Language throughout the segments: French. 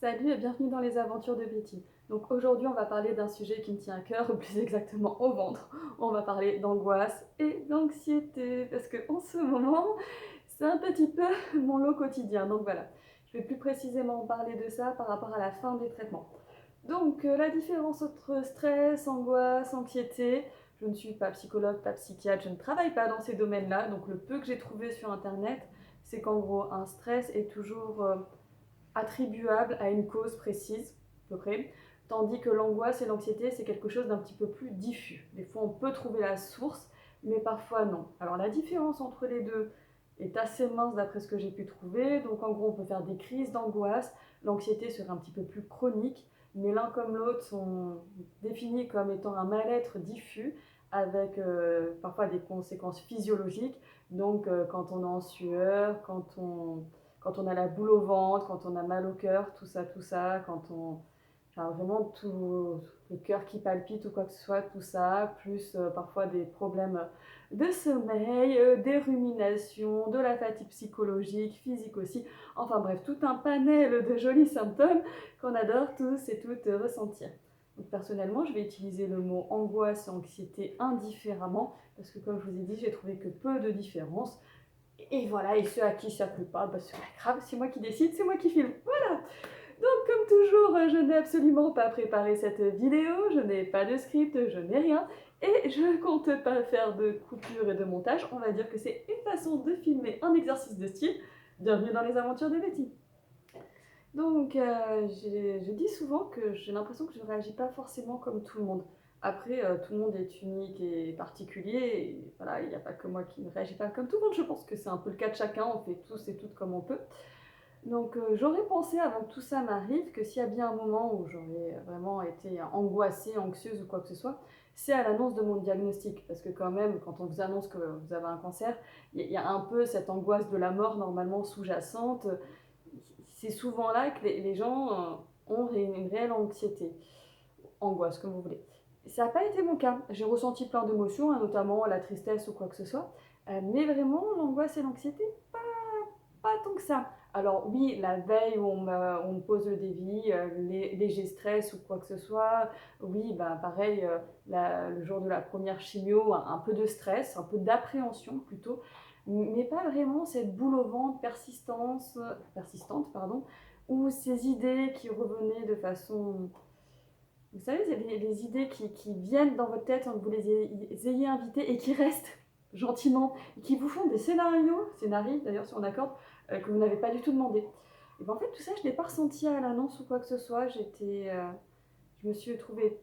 Salut et bienvenue dans les aventures de Betty. Donc aujourd'hui on va parler d'un sujet qui me tient à cœur, ou plus exactement au ventre. On va parler d'angoisse et d'anxiété, parce que en ce moment c'est un petit peu mon lot quotidien. Donc voilà, je vais plus précisément parler de ça par rapport à la fin des traitements. Donc la différence entre stress, angoisse, anxiété, je ne suis pas psychologue, pas psychiatre, je ne travaille pas dans ces domaines-là, donc le peu que j'ai trouvé sur internet, c'est qu'en gros un stress est toujours attribuable à une cause précise, à peu près, tandis que l'angoisse et l'anxiété, c'est quelque chose d'un petit peu plus diffus. Des fois, on peut trouver la source, mais parfois non. Alors la différence entre les deux est assez mince d'après ce que j'ai pu trouver. Donc en gros, on peut faire des crises d'angoisse. L'anxiété serait un petit peu plus chronique, mais l'un comme l'autre sont définis comme étant un mal-être diffus avec parfois des conséquences physiologiques. Donc quand on est en sueur, quand on a la boule au ventre, quand on a mal au cœur, tout ça, quand on... Enfin, vraiment tout, le cœur qui palpite ou quoi que ce soit, tout ça, plus parfois des problèmes de sommeil, des ruminations, de la fatigue psychologique, physique aussi. Enfin bref, tout un panel de jolis symptômes qu'on adore tous et toutes ressentir. Donc personnellement, je vais utiliser le mot angoisse et anxiété indifféremment, parce que comme je vous ai dit, j'ai trouvé que peu de différences. Et voilà, et ceux à qui ça plaît pas, bah c'est pas grave, c'est moi qui décide, c'est moi qui filme. Voilà. Donc comme toujours, je n'ai absolument pas préparé cette vidéo, je n'ai pas de script, je n'ai rien. Et je ne compte pas faire de coupure et de montage, on va dire que c'est une façon de filmer un exercice de style. Bienvenue dans les aventures de Betty. Donc je dis souvent que j'ai l'impression que je ne réagis pas forcément comme tout le monde. Après, tout le monde est unique et particulier, et voilà, il n'y a pas que moi qui ne réagis pas comme tout le monde, je pense que c'est un peu le cas de chacun, on fait tous et toutes comme on peut. Donc j'aurais pensé avant que tout ça m'arrive que s'il y a bien un moment où j'aurais vraiment été angoissée, anxieuse ou quoi que ce soit, c'est à l'annonce de mon diagnostic. Parce que quand même, quand on vous annonce que vous avez un cancer, il y a un peu cette angoisse de la mort normalement sous-jacente. C'est souvent là que les gens ont une réelle anxiété, angoisse comme vous voulez. Ça n'a pas été mon cas. J'ai ressenti plein d'émotions, hein, notamment la tristesse ou quoi que ce soit. Mais vraiment, l'angoisse et l'anxiété, pas tant que ça. Alors oui, la veille où on me pose le devis, léger stress ou quoi que ce soit, oui, bah, pareil, le jour de la première chimio, un peu de stress, un peu d'appréhension plutôt, mais pas vraiment cette boule au ventre persistante, pardon, ou ces idées qui revenaient de façon... Vous savez, c'est les idées qui viennent dans votre tête sans que vous les ayez invitées et qui restent gentiment, et qui vous font des scénarios d'ailleurs si on accorde, que vous n'avez pas du tout demandé. Et ben en fait, tout ça, je ne l'ai pas ressenti à l'annonce ou quoi que ce soit. Je me suis trouvée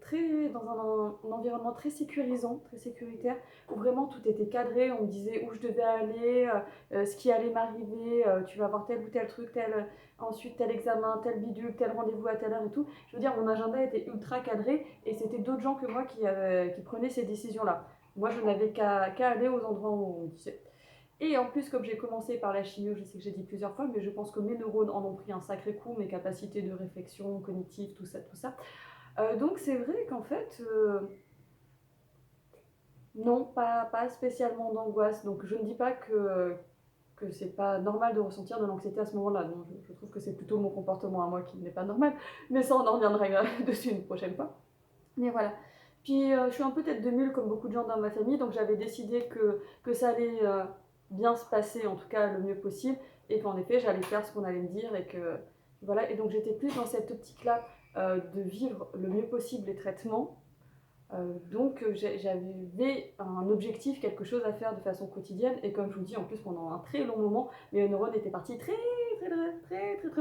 dans un environnement très sécurisant, très sécuritaire, où vraiment tout était cadré. On me disait où je devais aller, ce qui allait m'arriver, tu vas avoir tel ou tel truc, ensuite tel examen, tel bidule, tel rendez-vous à telle heure et tout. Je veux dire, mon agenda était ultra cadré et c'était d'autres gens que moi qui prenaient ces décisions-là. Moi, je n'avais qu'à aller aux endroits où on me disait. Et en plus, comme j'ai commencé par la chimio, je sais que j'ai dit plusieurs fois, mais je pense que mes neurones en ont pris un sacré coup, mes capacités de réflexion cognitive, tout ça, tout ça. Donc c'est vrai qu'en fait, non, pas spécialement d'angoisse. Donc je ne dis pas que c'est pas normal de ressentir de l'anxiété à ce moment-là. Non, je trouve que c'est plutôt mon comportement à moi qui n'est pas normal. Mais ça, on en reviendra dessus une prochaine fois. Mais voilà. Puis je suis un peu tête de mule comme beaucoup de gens dans ma famille, donc j'avais décidé que ça allait bien se passer, en tout cas le mieux possible, et qu'en effet j'allais faire ce qu'on allait me dire, et que voilà. Et donc j'étais plus dans cette optique-là de vivre le mieux possible les traitements. Donc j'avais un objectif, quelque chose à faire de façon quotidienne, et comme je vous dis, en plus pendant un très long moment, mes neurones étaient partis très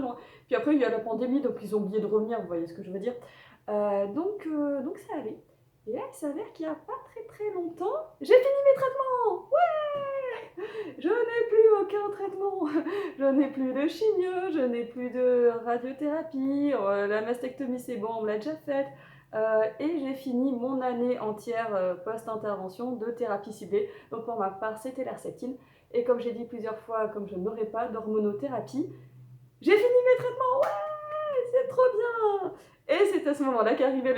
loin. Puis après il y a la pandémie, donc ils ont oublié de revenir, vous voyez ce que je veux dire. Donc ça allait. Et là, il s'avère qu'il n'y a pas très longtemps, j'ai fini mes traitements. Ouais, je n'ai plus aucun traitement. Je n'ai plus de chimio, je n'ai plus de radiothérapie. La mastectomie, c'est bon, on me l'a déjà faite. Et j'ai fini mon année entière post-intervention de thérapie ciblée. Donc pour ma part, c'était l'herceptine. Et comme j'ai dit plusieurs fois, comme je n'aurai pas d'hormonothérapie, j'ai fini mes traitements. Ouais, c'est trop bien. Et c'est à ce moment-là qu'arrivait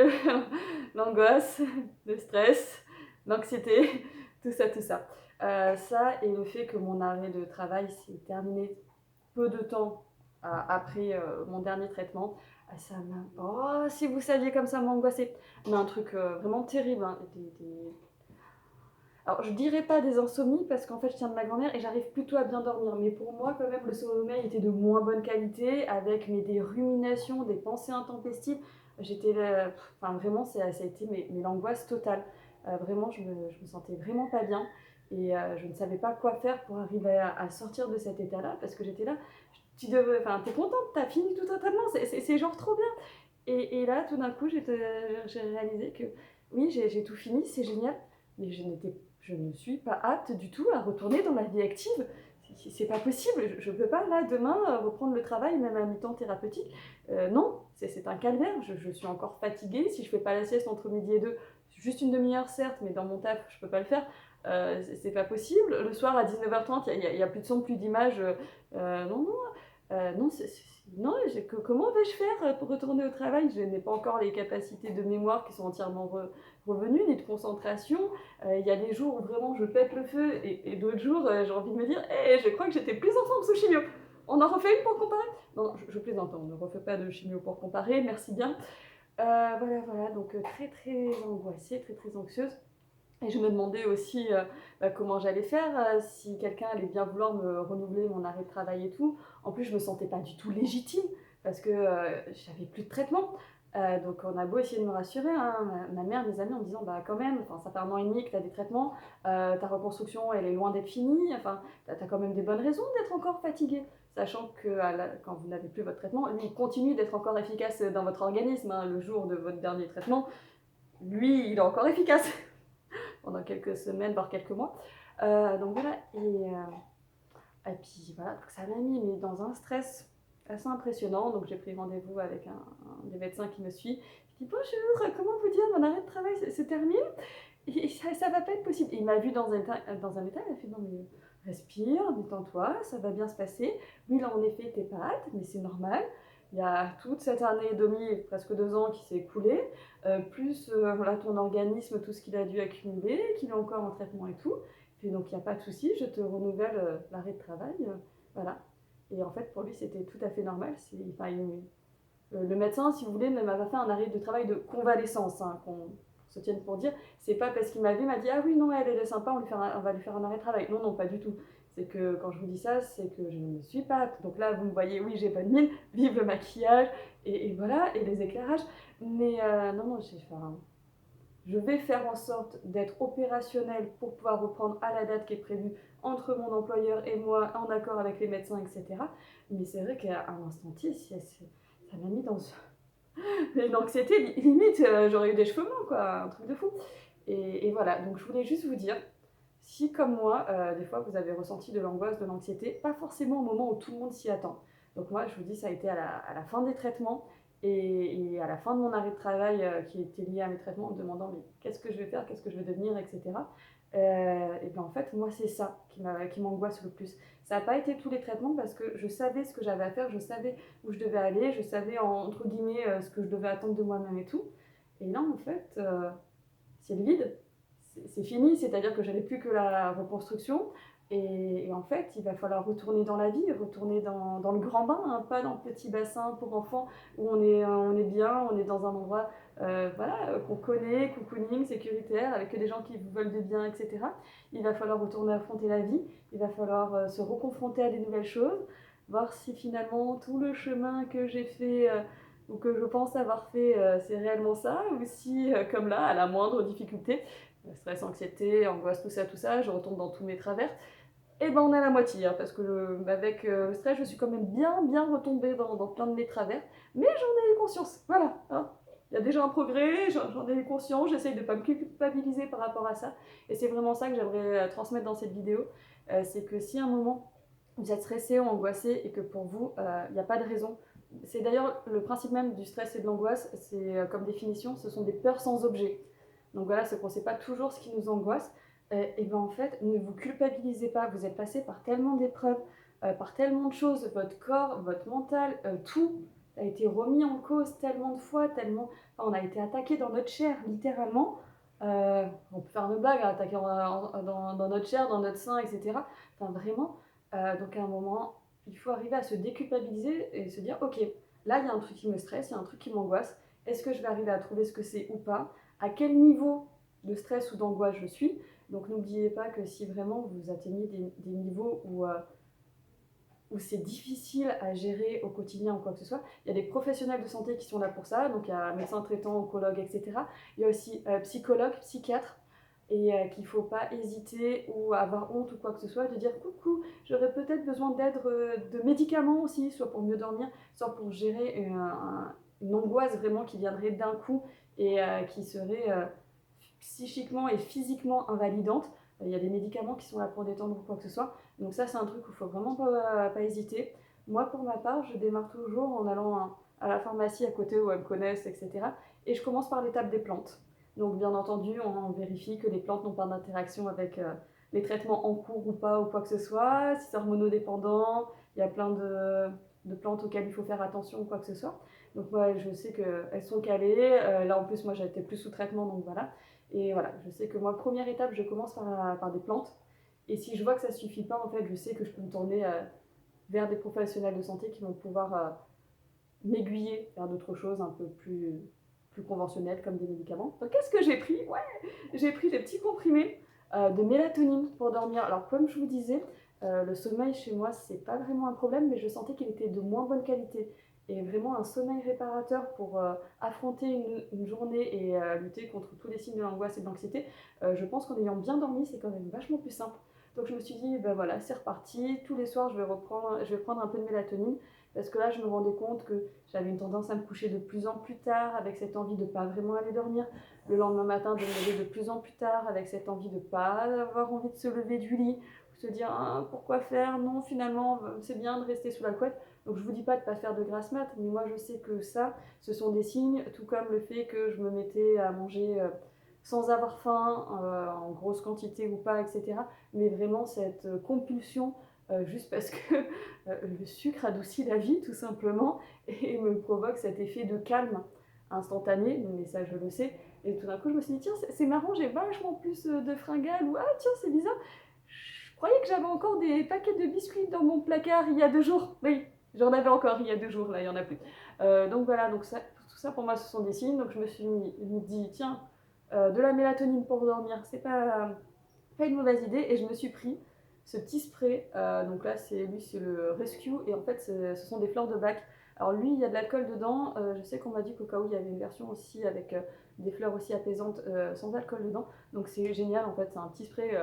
l'angoisse, le stress, l'anxiété, tout ça, tout ça. Ça et le fait que mon arrêt de travail s'est terminé peu de temps après mon dernier traitement. Ça m'a... Oh, si vous saviez comme ça m'angoisser. Mais un truc vraiment terrible, hein. Alors, je dirais pas des insomnies parce qu'en fait, je tiens de ma grand-mère et j'arrive plutôt à bien dormir. Mais pour moi, quand même, le sommeil était de moins bonne qualité avec des ruminations, des pensées intempestives. J'étais là, enfin, vraiment, ça a été l'angoisse totale. Vraiment, je me sentais vraiment pas bien et je ne savais pas quoi faire pour arriver à sortir de cet état-là parce que j'étais là. Enfin, t'es contente, t'as fini tout totalement, c'est genre trop bien. Et là, tout d'un coup, j'ai réalisé que oui, j'ai tout fini, c'est génial, mais je ne suis pas apte du tout à retourner dans la vie active. C'est pas possible, je peux pas là demain reprendre le travail, même à mi-temps thérapeutique. Non, c'est un calvaire, je suis encore fatiguée. Si je fais pas la sieste entre midi et deux, juste une demi-heure certes, mais dans mon taf, je peux pas le faire. C'est pas possible. Le soir à 19h30, il y a plus de son, plus d'image. Non, non, non, non, comment vais-je faire pour retourner au travail? Je n'ai pas encore les capacités de mémoire qui sont entièrement revenues, ni de concentration. Il y a des jours où vraiment je pète le feu et d'autres jours j'ai envie de me dire hey, je crois que j'étais plus en forme sous chimio. On en refait une pour comparer? Non, je plaisante, on ne refait pas de chimio pour comparer, merci bien. Voilà, donc très très angoissée, très très anxieuse. Et je me demandais aussi comment j'allais faire, si quelqu'un allait bien vouloir me renouveler mon arrêt de travail et tout. En plus, je me sentais pas du tout légitime parce que j'avais plus de traitement. Donc on a beau essayer de me rassurer, hein, ma mère, mes amis en disant bah quand même, ça fait 1 an et demi que tu as des traitements, ta reconstruction elle est loin d'être finie, enfin tu as quand même des bonnes raisons d'être encore fatiguée. Sachant que quand vous n'avez plus votre traitement, lui il continue d'être encore efficace dans votre organisme, hein, le jour de votre dernier traitement, lui il est encore efficace pendant quelques semaines, voire quelques mois. Donc voilà, et puis voilà, ça m'a mis mais dans un stress assez impressionnant. Donc j'ai pris rendez-vous avec un des médecins qui me suit. Je dis bonjour, comment vous dire, mon arrêt de travail se termine et ça va pas être possible. Et il m'a vu dans un état, il a fait non mais respire, détends-toi, ça va bien se passer. Oui là en effet t'es pas hâte, mais c'est normal. Il y a toute cette année et demie, presque 2 ans qui s'est écoulée, plus voilà, ton organisme, tout ce qu'il a dû accumuler, qu'il est encore en traitement et tout. Et donc il n'y a pas de souci, je te renouvelle l'arrêt de travail. Voilà. Et en fait, pour lui, c'était tout à fait normal. Enfin, le médecin, si vous voulez, ne m'a pas fait un arrêt de travail de convalescence, hein, qu'on se tienne pour dire. C'est pas parce qu'il m'a vu, il m'a dit ah oui, non, elle est sympa, on va lui faire un arrêt de travail. Non, non, pas du tout. C'est que quand je vous dis ça, c'est que je ne suis pas apte. Donc là, vous me voyez, oui, j'ai pas de mine, vive le maquillage, et voilà, et les éclairages. Mais non, non, je vais faire en sorte d'être opérationnelle pour pouvoir reprendre à la date qui est prévue entre mon employeur et moi, en accord avec les médecins, etc. Mais c'est vrai qu'à un instant T, ça m'a mis dans une anxiété limite, j'aurais eu des cheveux blancs, quoi, un truc de fou. Et voilà, donc je voulais juste vous dire, si comme moi, des fois vous avez ressenti de l'angoisse, de l'anxiété, pas forcément au moment où tout le monde s'y attend. Donc moi, je vous dis, ça a été à la fin des traitements et à la fin de mon arrêt de travail qui était lié à mes traitements, en me demandant mais qu'est-ce que je vais faire, qu'est-ce que je vais devenir, etc. Et bien en fait, moi, c'est ça qui m'angoisse le plus. Ça n'a pas été tous les traitements parce que je savais ce que j'avais à faire, je savais où je devais aller, je savais entre guillemets ce que je devais attendre de moi-même et tout. Et là, en fait, c'est le vide, c'est fini, c'est-à-dire que j'avais plus que la reconstruction. Et en fait, il va falloir retourner dans la vie, retourner dans le grand bain, hein, pas dans le petit bassin pour enfants où on est bien, on est dans un endroit voilà, qu'on connaît, cocooning, sécuritaire, avec que des gens qui vous veulent du bien, etc. Il va falloir retourner affronter la vie, il va falloir se reconfronter à des nouvelles choses, voir si finalement tout le chemin que j'ai fait ou que je pense avoir fait, c'est réellement ça, ou si, comme là, à la moindre difficulté, stress, anxiété, angoisse, tout ça, je retombe dans tous mes travers. Et ben on est à la moitié, hein, parce que avec le stress, je suis quand même bien retombée dans plein de mes travers, mais j'en ai eu conscience, voilà. Hein. Il y a déjà un progrès, j'en ai eu conscience, j'essaye de ne pas me culpabiliser par rapport à ça, et c'est vraiment ça que j'aimerais transmettre dans cette vidéo, c'est que si à un moment vous êtes stressé ou angoissé et que pour vous, il n'y a pas de raison, c'est d'ailleurs le principe même du stress et de l'angoisse, c'est comme définition, ce sont des peurs sans objet. Donc voilà, c'est qu'on ne sait pas toujours ce qui nous angoisse. Et bien en fait, ne vous culpabilisez pas. Vous êtes passé par tellement d'épreuves, par tellement de choses. Votre corps, votre mental, tout a été remis en cause tellement de fois, tellement. Enfin, on a été attaqué dans notre chair, littéralement. On peut faire une blague, attaqué dans notre chair, dans notre sein, etc. Enfin, vraiment. Donc à un moment, il faut arriver à se déculpabiliser et se dire, ok, là il y a un truc qui me stresse, il y a un truc qui m'angoisse, est-ce que je vais arriver à trouver ce que c'est ou pas? À quel niveau de stress ou d'angoisse je suis? Donc n'oubliez pas que si vraiment vous atteignez des niveaux où c'est difficile à gérer au quotidien ou quoi que ce soit, il y a des professionnels de santé qui sont là pour ça, donc il y a médecins traitants, oncologues, etc. Il y a aussi psychologues, psychiatres, et qu'il ne faut pas hésiter ou avoir honte ou quoi que ce soit de dire coucou, j'aurais peut-être besoin d'aide de médicaments aussi, soit pour mieux dormir, soit pour gérer une angoisse vraiment qui viendrait d'un coup et qui serait psychiquement et physiquement invalidante. Il y a des médicaments qui sont là pour détendre ou quoi que ce soit. Donc ça, c'est un truc où il faut vraiment pas hésiter. Moi, pour ma part, je démarre toujours en allant à la pharmacie à côté où elles me connaissent, etc. Et je commence par l'étape des plantes. Donc bien entendu, on vérifie que les plantes n'ont pas d'interaction avec les traitements en cours ou pas, ou quoi que ce soit. Si c'est hormonodépendant, il y a plein de plantes auxquelles il faut faire attention ou quoi que ce soit. Donc moi, je sais qu'elles sont calées. Là, en plus, moi, j'étais plus sous traitement, donc voilà. Et voilà, je sais que moi, première étape, je commence par des plantes. Et si je vois que ça ne suffit pas, en fait, je sais que je peux me tourner vers des professionnels de santé qui vont pouvoir m'aiguiller vers d'autres choses un peu plus conventionnelles, comme des médicaments. Donc, qu'est-ce que j'ai pris? Ouais, j'ai pris des petits comprimés de mélatonine pour dormir. Alors, comme je vous disais, le sommeil chez moi, c'est pas vraiment un problème, mais je sentais qu'il était de moins bonne qualité. Et vraiment un sommeil réparateur pour affronter une journée et lutter contre tous les signes de l'angoisse et de l'anxiété, je pense qu'en ayant bien dormi, c'est quand même vachement plus simple. Donc je me suis dit, ben voilà, c'est reparti. Tous les soirs, je vais prendre un peu de mélatonine. Parce que là, je me rendais compte que j'avais une tendance à me coucher de plus en plus tard, avec cette envie de ne pas vraiment aller dormir. Le lendemain matin, de me lever de plus en plus tard, avec cette envie de ne pas avoir envie de se lever du lit, se dire ah, pourquoi faire, non, finalement, c'est bien de rester sous la couette. Donc je ne vous dis pas de ne pas faire de grasse mat, mais moi je sais que ça, ce sont des signes, tout comme le fait que je me mettais à manger sans avoir faim, en grosse quantité ou pas, etc. Mais vraiment cette compulsion, juste parce que le sucre adoucit la vie tout simplement et me provoque cet effet de calme instantané, mais ça je le sais. Et tout d'un coup je me suis dit tiens c'est marrant, j'ai vachement plus de fringales, ou ah tiens c'est bizarre, je croyais que j'avais encore des paquets de biscuits dans mon placard il y a 2 jours. Oui, j'en avais encore il y a 2 jours, là il n'y en a plus. Donc voilà, donc ça, tout ça pour moi ce sont des signes. Donc je me suis dit tiens, de la mélatonine pour dormir, c'est pas une mauvaise idée. Et je me suis pris ce petit spray. Donc là c'est le Rescue. Et en fait ce sont des fleurs de bac. Alors lui il y a de l'alcool dedans. Je sais qu'on m'a dit qu'au cas où il y avait une version aussi avec des fleurs aussi apaisantes sans alcool dedans. Donc c'est génial en fait, c'est un petit spray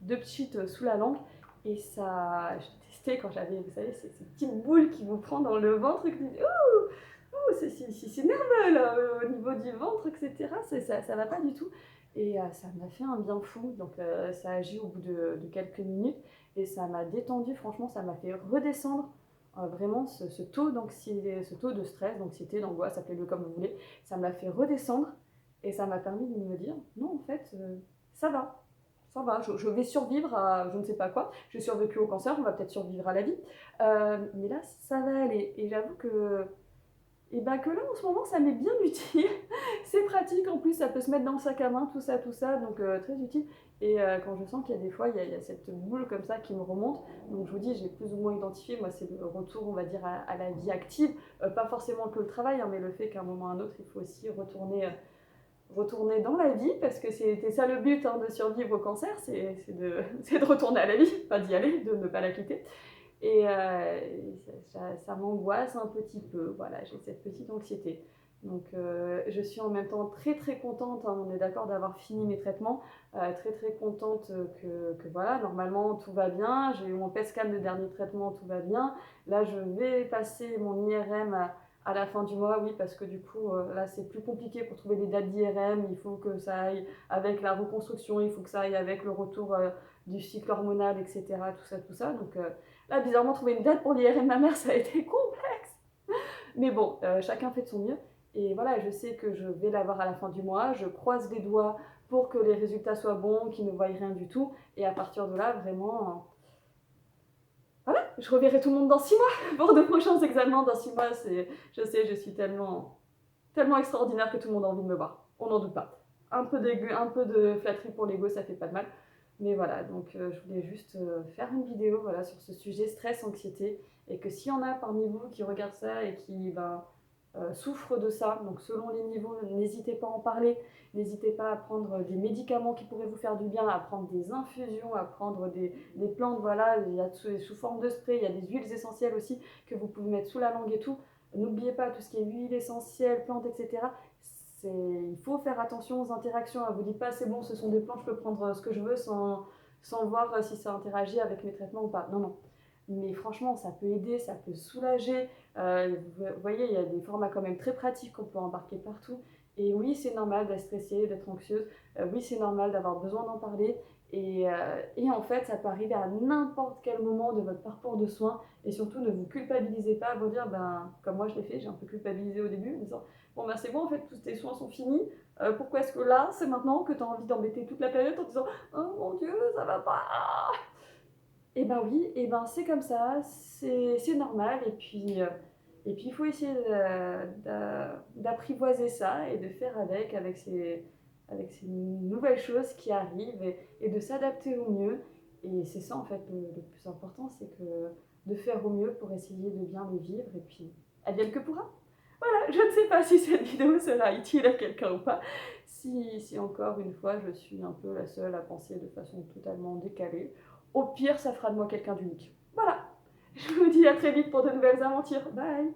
de pchit sous la langue. Et ça, j'ai testé quand j'avais, vous savez, ces petites boules qui vous prend dans le ventre, et qui dit ouh, c'est nerveux là, au niveau du ventre, etc. Ça va pas du tout. Et ça m'a fait un bien fou. Donc ça agit au bout de quelques minutes et ça m'a détendu. Franchement, ça m'a fait redescendre vraiment ce taux d'anxiété, ce taux de stress, d'anxiété, d'angoisse, appelez-le comme vous voulez. Ça m'a fait redescendre et ça m'a permis de me dire non, en fait, ça va. Ça va, je vais survivre à je ne sais pas quoi. J'ai survécu au cancer, on va peut-être survivre à la vie. Mais là, ça va aller. Et j'avoue que là, en ce moment, ça m'est bien utile. C'est pratique, en plus, ça peut se mettre dans le sac à main, tout ça. Donc très utile. Et quand je sens qu'il y a des fois, il y a cette boule comme ça qui me remonte. Donc je vous dis, j'ai plus ou moins identifié. Moi, c'est le retour, on va dire, à la vie active. Pas forcément que le travail, hein, mais le fait qu'à un moment ou à un autre, il faut aussi retourner dans la vie, parce que c'était ça le but, hein, de survivre au cancer, c'est de retourner à la vie, pas d'y aller, de ne pas la quitter. Et ça m'angoisse un petit peu, voilà, j'ai cette petite anxiété. Donc je suis en même temps très très contente, hein, on est d'accord, d'avoir fini mes traitements, très très contente que voilà, normalement tout va bien, j'ai eu mon PET scan de dernier traitement, tout va bien. Là je vais passer mon IRM à la fin du mois, oui, parce que du coup là c'est plus compliqué pour trouver des dates d'IRM, il faut que ça aille avec la reconstruction, il faut que ça aille avec le retour du cycle hormonal, etc. Tout ça. Donc là, bizarrement, trouver une date pour l'IRM de ma mère, ça a été complexe. Mais bon, chacun fait de son mieux. Et voilà, je sais que je vais l'avoir à la fin du mois. Je croise les doigts pour que les résultats soient bons, qu'ils ne voient rien du tout. Et à partir de là, vraiment, voilà, je reverrai tout le monde dans 6 mois pour de prochains examens. Dans 6 mois, je sais, je suis tellement extraordinaire que tout le monde a envie de me voir. On n'en doute pas. Un peu de flatterie pour l'ego, ça fait pas de mal. Mais voilà, donc je voulais juste faire une vidéo, voilà, sur ce sujet stress, anxiété, Et que s'il y en a parmi vous qui regardent ça et qui souffrent de ça, donc selon les niveaux, n'hésitez pas à en parler, n'hésitez pas à prendre des médicaments qui pourraient vous faire du bien, à prendre des infusions, à prendre des plantes, voilà, il y a sous forme de spray, il y a des huiles essentielles aussi que vous pouvez mettre sous la langue et tout. N'oubliez pas tout ce qui est huile essentielle, plantes, etc. Il faut faire attention aux interactions. Vous dites pas c'est bon, ce sont des plantes, je peux prendre ce que je veux sans voir si ça interagit avec mes traitements ou pas. Non, non. Mais franchement, ça peut aider, ça peut soulager. Vous voyez, il y a des formats quand même très pratiques qu'on peut embarquer partout. Et oui, c'est normal d'être stressée, d'être anxieuse. Oui, c'est normal d'avoir besoin d'en parler. Et en fait, ça peut arriver à n'importe quel moment de votre parcours de soins. Et surtout, ne vous culpabilisez pas à vous dire, comme moi je l'ai fait, j'ai un peu culpabilisé au début en disant, bon, c'est bon, en fait, tous tes soins sont finis. Pourquoi est-ce que là, c'est maintenant que tu as envie d'embêter toute la planète en disant, oh mon Dieu, ça va pas. Eh ben oui, c'est comme ça, c'est normal. Et puis il faut essayer d'apprivoiser ça et de faire avec ces nouvelles choses qui arrivent et de s'adapter au mieux. Et c'est ça en fait le plus important, c'est que de faire au mieux pour essayer de bien le vivre. Et puis, advienne que pourra. Voilà, je ne sais pas si cette vidéo sera utile à quelqu'un ou pas. Si encore une fois, je suis un peu la seule à penser de façon totalement décalée. Au pire, ça fera de moi quelqu'un d'unique. Voilà, je vous dis à très vite pour de nouvelles aventures. Bye!